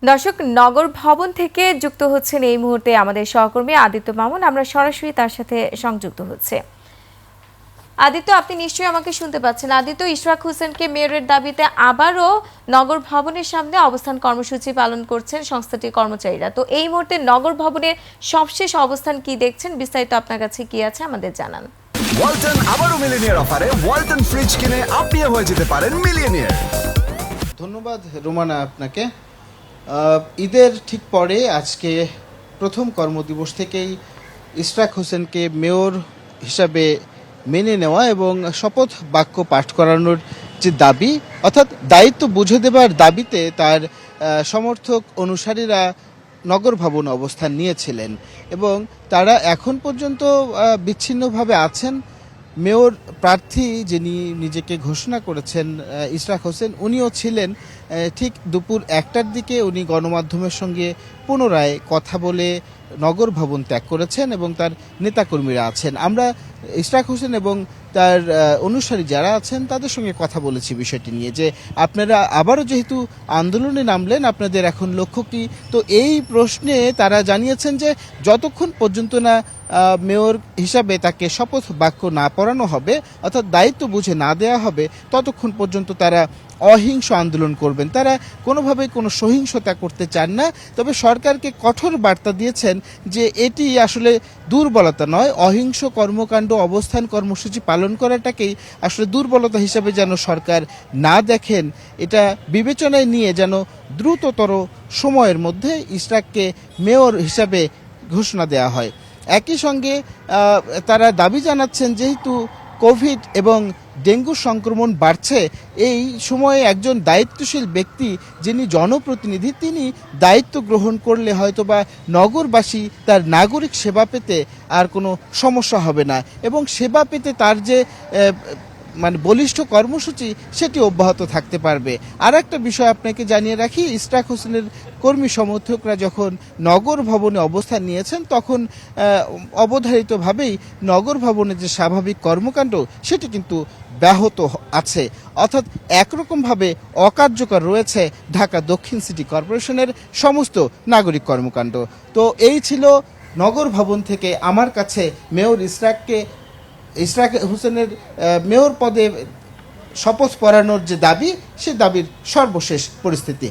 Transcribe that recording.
দর্শক, নগর ভবন থেকে যুক্ত হচ্ছেন এই মুহূর্তে আমাদের সহকর্মী আদিত্য মামুন। আমরা সরাসরি তার সাথে সংযুক্ত হচ্ছে। আদিত্য, আপনি নিশ্চয়ই আমাকে শুনতে পাচ্ছেন। আদিত্য, ইশরাক হোসেনকে মেয়রের দাবিতে আবারও নগর ভবনের সামনে অবস্থান কর্মসূচি পালন করছেন সংস্থাটির কর্মচারীরা। তো এই মুহূর্তে নগর ভবনের সবশেষ অবস্থান কি দেখছেন, বিস্তারিত আপনার কাছে কি আছে আমাদের জানান। ওয়ালটন আবারও মিলিয়নিয়ার অফারে ওয়ালটন ফ্রিজ কিনে আপনিও হয়ে যেতে পারেন মিলিয়নিয়ার। ধন্যবাদ রোমানা আপনাকে। ঈদের ঠিক পরে আজকে প্রথম কর্মদিবস থেকেই ইশরাক হোসেনকে মেয়র হিসাবে মেনে নেওয়া এবং শপথ বাক্য পাঠ করানোর যে দাবি, অর্থাৎ দায়িত্ব বুঝে দেবার দাবিতে তার সমর্থক অনুসারীরা নগর ভবনে অবস্থান নিয়েছিলেন এবং তারা এখন পর্যন্ত বিচ্ছিন্নভাবে আছেন। মেয়র প্রার্থী যিনি নিজেকে ঘোষণা করেছেন ইশরাক হোসেন, উনিও ছিলেন। ঠিক দুপুর 1টার দিকে উনি গণমাধ্যমের সঙ্গে পুনরায় কথা বলে নগর ভবন ত্যাগ করেছেন এবং তার নেতাকর্মীরা আছেন। আমরা ইশরাক হোসেন এবং তার অনুসারী যারা আছেন তাদের সঙ্গে কথা বলেছি বিষয়টি নিয়ে, যে আপনারা আবারও যেহেতু আন্দোলনে নামলেন, আপনাদের এখন লক্ষ্য কী। তো এই প্রশ্নে তারা জানিয়েছেন যে যতক্ষণ পর্যন্ত না মেয়র হিসাবে তাকে শপথ বাক্য না পড়ানো হবে, অর্থাৎ দায়িত্ব বুঝে না দেওয়া হবে, ততক্ষণ পর্যন্ত তারা অহিংস আন্দোলন করবেন। তারা কোনোভাবে কোনো সহিংসতা করতে চান না। তবে সরকারকে কঠোর বার্তা দিয়েছেন যে এটি আসলে দুর্বলতা নয়, অহিংস কর্মকাণ্ড অবস্থান কর্মসূচি পালন করাটাকেই আসলে দুর্বলতা হিসাবে যেন সরকার না দেখেন, এটা বিবেচনায় নিয়ে যেন দ্রুততর সময়ের মধ্যে ইশরাককে মেয়র হিসাবে ঘোষণা দেওয়া হয়। একই সঙ্গে তারা দাবি জানাচ্ছেন যেহেতু কোভিড এবং ডেঙ্গু সংক্রমণ বাড়ছে, এই সময়ে একজন দায়িত্বশীল ব্যক্তি যিনি জনপ্রতিনিধি, তিনি দায়িত্ব গ্রহণ করলে হয়তোবা নগরবাসী তার নাগরিক সেবা পেতে আর কোনো সমস্যা হবে না এবং সেবা পেতে তার যে বলিষ্ঠ কর্মসূচি সেটি অব্যাহত থাকতে পারবে। আর একটা বিষয় আপনাকে জানিয়ে রাখি, ইশরাক হোসেনের কর্মী সমর্থকরা যখন নগর ভবনে অবস্থান নিয়েছেন তখন অবধারিতভাবেই নগর ভবনের যে স্বাভাবিক কর্মকাণ্ড সেটি কিন্তু ব্যাহত আছে, অর্থাৎ একরকমভাবে অকার্যকর রয়েছে ঢাকা দক্ষিণ সিটি কর্পোরেশনের সমস্ত নাগরিক কর্মকাণ্ড। তো এই ছিল নগর ভবন থেকে আমার কাছে মেয়র ইশরাক হোসেনের মেয়র পদে শপথ পড়ানোর যে দাবি, সে দাবির সর্বশেষ পরিস্থিতি।